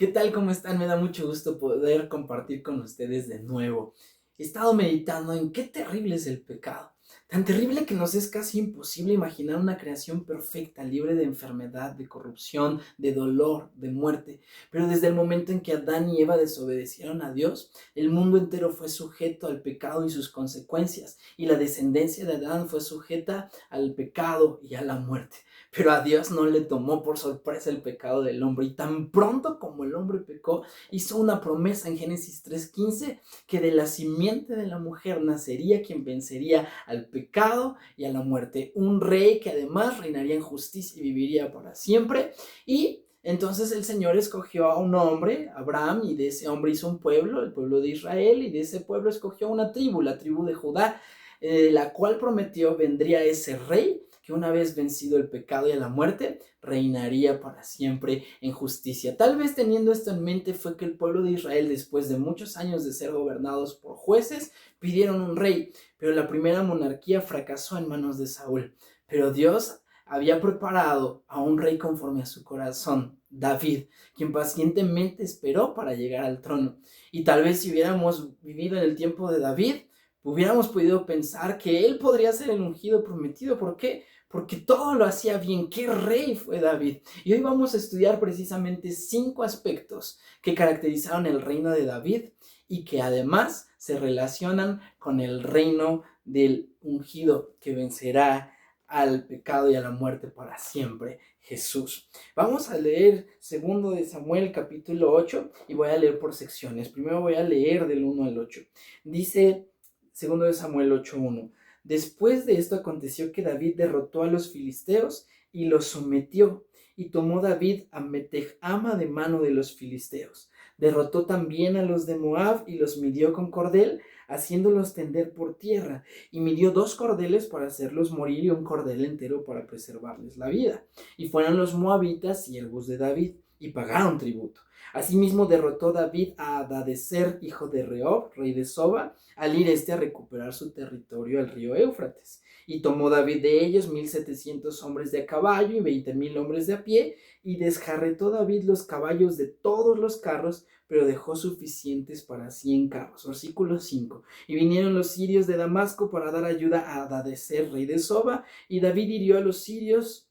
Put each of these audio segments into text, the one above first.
¿Qué tal? ¿Cómo están? Me da mucho gusto poder compartir con ustedes de nuevo. He estado meditando en qué terrible es el pecado. Tan terrible que nos es casi imposible imaginar una creación perfecta, libre de enfermedad, de corrupción, de dolor, de muerte. Pero desde el momento en que Adán y Eva desobedecieron a Dios, el mundo entero fue sujeto al pecado y sus consecuencias, y la descendencia de Adán fue sujeta al pecado y a la muerte. Pero a Dios no le tomó por sorpresa el pecado del hombre, y tan pronto como el hombre pecó, hizo una promesa en Génesis 3:15, que de la simiente de la mujer nacería quien vencería al pecado y a la muerte, un rey que además reinaría en justicia y viviría para siempre. Y entonces el Señor escogió a un hombre, Abraham, y de ese hombre hizo un pueblo, el pueblo de Israel, y de ese pueblo escogió una tribu, la tribu de Judá, la cual prometió vendría ese rey que una vez vencido el pecado y a la muerte, reinaría para siempre en justicia. Tal vez teniendo esto en mente fue que el pueblo de Israel, después de muchos años de ser gobernados por jueces, pidieron un rey, pero la primera monarquía fracasó en manos de Saúl. Pero Dios había preparado a un rey conforme a su corazón, David, quien pacientemente esperó para llegar al trono. Y tal vez si hubiéramos vivido en el tiempo de David, hubiéramos podido pensar que él podría ser el ungido prometido. ¿Por qué? Porque todo lo hacía bien. ¡Qué rey fue David! Y hoy vamos a estudiar precisamente 5 aspectos que caracterizaron el reino de David y que además se relacionan con el reino del ungido que vencerá al pecado y a la muerte para siempre, Jesús. Vamos a leer 2 de Samuel capítulo 8 y voy a leer por secciones. Primero voy a leer del 1 al 8. Dice 2 de Samuel 8:1. Después de esto aconteció que David derrotó a los filisteos y los sometió, y tomó David a Meteg-ama de mano de los filisteos. Derrotó también a los de Moab y los midió con cordel, haciéndolos tender por tierra, y midió 2 cordeles para hacerlos morir y un cordel entero para preservarles la vida. Y fueron los moabitas siervos de David, y pagaron tributo. Asimismo derrotó David a Hadadezer, hijo de Rehob, rey de Soba, al ir a recuperar su territorio al río Éufrates. Y tomó David de ellos 1,700 hombres de a caballo y 20,000 hombres de a pie, y desjarretó David los caballos de todos los carros, pero dejó suficientes para 100 carros. Versículo 5. Y vinieron los sirios de Damasco para dar ayuda a Hadadezer, rey de Soba, y David hirió a los sirios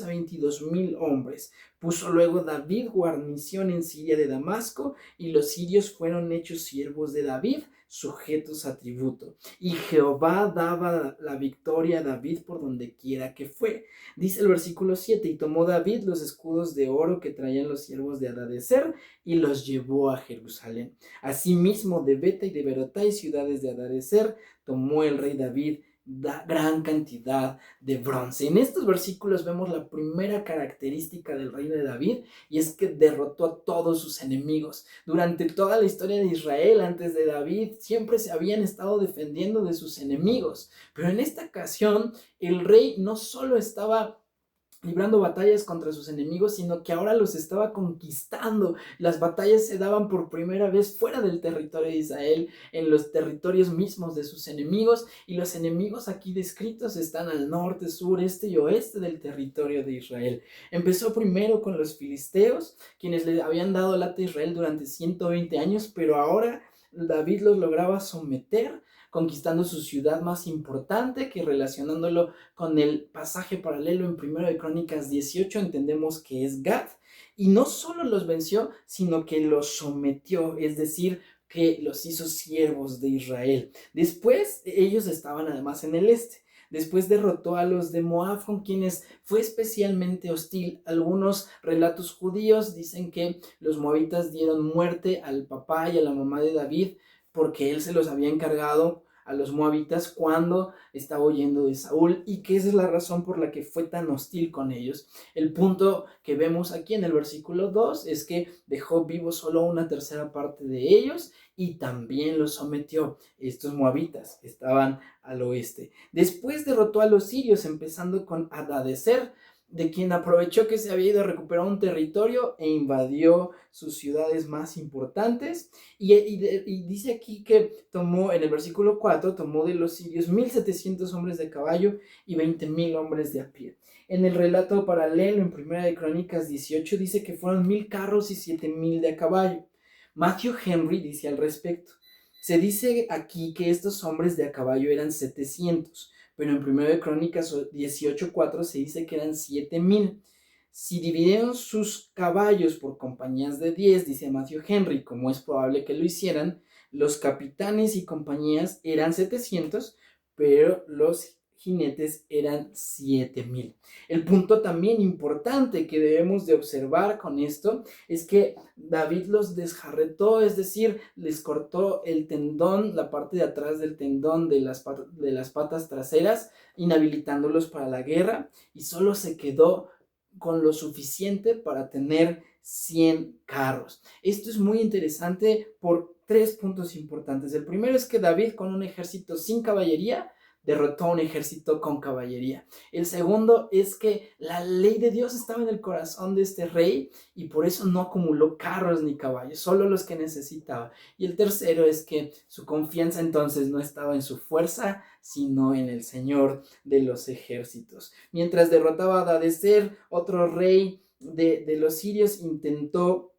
a 22,000 hombres. Puso luego David guarnición en Siria de Damasco, y los sirios fueron hechos siervos de David, sujetos a tributo. Y Jehová daba la victoria a David por donde quiera que fue. Dice el versículo 7, y tomó David los escudos de oro que traían los siervos de Hadadezer y los llevó a Jerusalén. Asimismo de Beta y de Berotai, ciudades de Hadadezer, tomó el rey David gran cantidad de bronce. En estos versículos vemos la primera característica del reino de David, y es que derrotó a todos sus enemigos. Durante toda la historia de Israel, antes de David, siempre se habían estado defendiendo de sus enemigos, pero en esta ocasión el rey no solo estaba librando batallas contra sus enemigos, sino que ahora los estaba conquistando. Las batallas se daban por primera vez fuera del territorio de Israel, en los territorios mismos de sus enemigos, y los enemigos aquí descritos están al norte, sur, este y oeste del territorio de Israel. Empezó primero con los filisteos, quienes le habían dado lata a Israel durante 120 años, pero ahora David los lograba someter, conquistando su ciudad más importante, que relacionándolo con el pasaje paralelo en 1 de Crónicas 18 entendemos que es Gad. Y no solo los venció, sino que los sometió, es decir, que los hizo siervos de Israel. Después ellos estaban además en el este. Después derrotó a los de Moab, con quienes fue especialmente hostil. Algunos relatos judíos dicen que los moabitas dieron muerte al papá y a la mamá de David, porque él se los había encargado a los moabitas cuando estaba huyendo de Saúl, y que esa es la razón por la que fue tan hostil con ellos. El punto que vemos aquí en el versículo 2 es que dejó vivo solo una tercera parte de ellos, y también los sometió. Estos moabitas estaban al oeste. Después derrotó a los sirios, empezando con Hadadezer, de quien aprovechó que se había ido a recuperar un territorio e invadió sus ciudades más importantes. Y dice aquí que tomó, en el versículo 4, tomó de los sirios 1,700 hombres de caballo y 20,000 hombres de a pie. En el relato paralelo, en Primera de Crónicas 18, dice que fueron 1,000 carros y 7,000 de a caballo. Matthew Henry dice al respecto: se dice aquí que estos hombres de a caballo eran 700, pero en 1 de Crónicas 18:4 se dice que eran 7,000. Si dividieron sus caballos por compañías de 10, dice Matthew Henry, como es probable que lo hicieran, los capitanes y compañías eran 700, pero los jinetes eran 7,000. El punto también importante que debemos de observar con esto es que David los desjarretó, es decir, les cortó el tendón, la parte de atrás del tendón de las patas traseras, inhabilitándolos para la guerra, y solo se quedó con lo suficiente para tener 100 carros. Esto es muy interesante por 3 puntos importantes. El primero es que David, con un ejército sin caballería, derrotó a un ejército con caballería. El segundo es que la ley de Dios estaba en el corazón de este rey y por eso no acumuló carros ni caballos, solo los que necesitaba. Y el tercero es que su confianza entonces no estaba en su fuerza, sino en el Señor de los ejércitos. Mientras derrotaba a Hadadezer, otro rey de los sirios intentó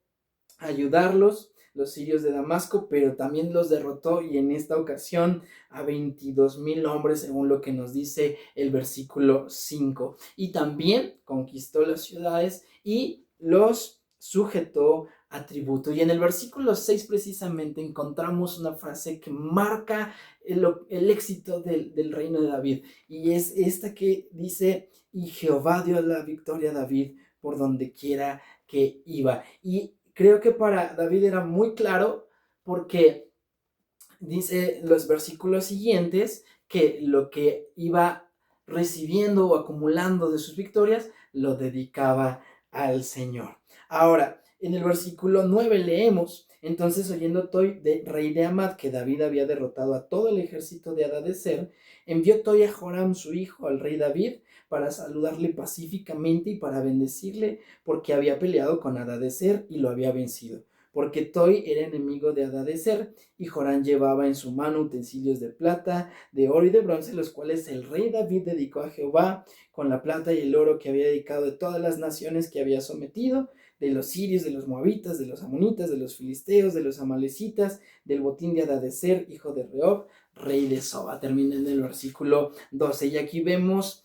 ayudarlos, los sirios de Damasco, pero también los derrotó, y en esta ocasión a 22,000 hombres, según lo que nos dice el versículo 5. Y también conquistó las ciudades y los sujetó a tributo. Y en el versículo 6 precisamente encontramos una frase que marca el éxito del reino de David, y es esta que dice: y Jehová dio la victoria a David por donde quiera que iba. Y creo que para David era muy claro, porque dice los versículos siguientes que lo que iba recibiendo o acumulando de sus victorias lo dedicaba al Señor. Ahora, en el versículo 9 leemos: entonces, oyendo Toi, rey de Amad, que David había derrotado a todo el ejército de Hadadezer, envió Toi a Joram su hijo al rey David para saludarle pacíficamente y para bendecirle, porque había peleado con Hadadezer y lo había vencido. Porque Toi era enemigo de Hadadezer, y Joram llevaba en su mano utensilios de plata, de oro y de bronce, los cuales el rey David dedicó a Jehová con la plata y el oro que había dedicado de todas las naciones que había sometido, de los sirios, de los moabitas, de los amonitas, de los filisteos, de los amalecitas, del botín de Hadadezer, hijo de Rehob, rey de Soba. Termina en el versículo 12. Y aquí vemos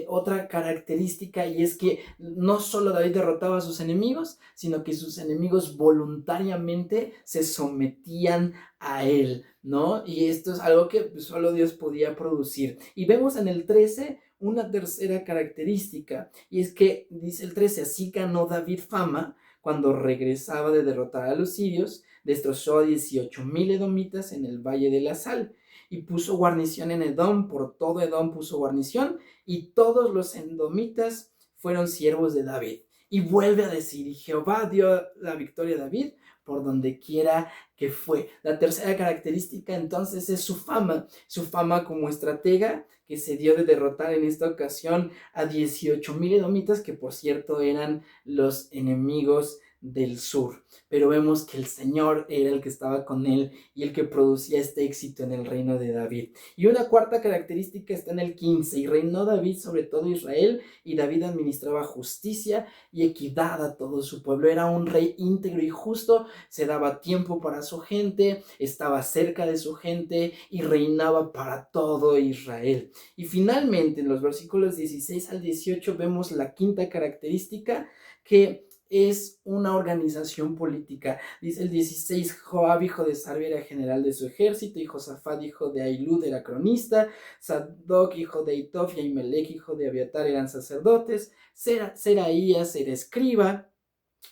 otra característica, y es que no solo David derrotaba a sus enemigos, sino que sus enemigos voluntariamente se sometían a él, ¿no? Y esto es algo que solo Dios podía producir. Y vemos en el 13 una tercera característica, y es que dice el 13: así ganó David fama cuando regresaba de derrotar a los sirios, destrozó a 18,000 edomitas en el Valle de la Sal, y puso guarnición en Edom, por todo Edom puso guarnición, y todos los edomitas fueron siervos de David. Y vuelve a decir: y Jehová dio la victoria a David por donde quiera que fue. La tercera característica entonces es su fama como estratega, que se dio de derrotar en esta ocasión a 18,000 edomitas, que por cierto eran los enemigos del sur. Pero vemos que el Señor era el que estaba con él y el que producía este éxito en el reino de David. Y una cuarta característica está en el 15: y reinó David sobre todo Israel, y David administraba justicia y equidad a todo su pueblo. Era un rey íntegro y justo, se daba tiempo para su gente, estaba cerca de su gente y reinaba para todo Israel. Y finalmente, en los versículos 16 al 18 vemos la quinta característica, que es una organización política. Dice el 16: Joab, hijo de Sarvia, era general de su ejército, y Josafat, hijo de Ahilud, era cronista, Sadoc, hijo de Itof, y Ahimelech, hijo de Abiatar, eran sacerdotes, Seraías era escriba,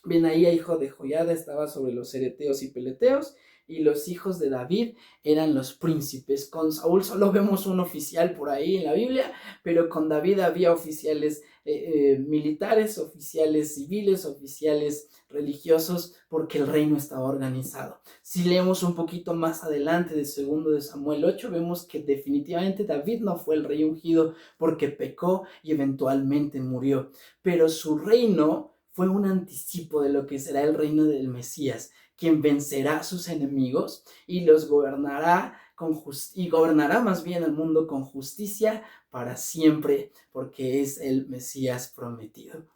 Benaía, hijo de Joiada, estaba sobre los cereteos y peleteos, y los hijos de David eran los príncipes. Con Saúl solo vemos un oficial por ahí en la Biblia, pero con David había oficiales militares, oficiales civiles, oficiales religiosos, porque el reino estaba organizado. Si leemos un poquito más adelante de 2 Samuel 8, vemos que definitivamente David no fue el rey ungido porque pecó y eventualmente murió, pero su reino fue un anticipo de lo que será el reino del Mesías, quien vencerá a sus enemigos y los gobernará y gobernará más bien el mundo con justicia para siempre, porque es el Mesías prometido.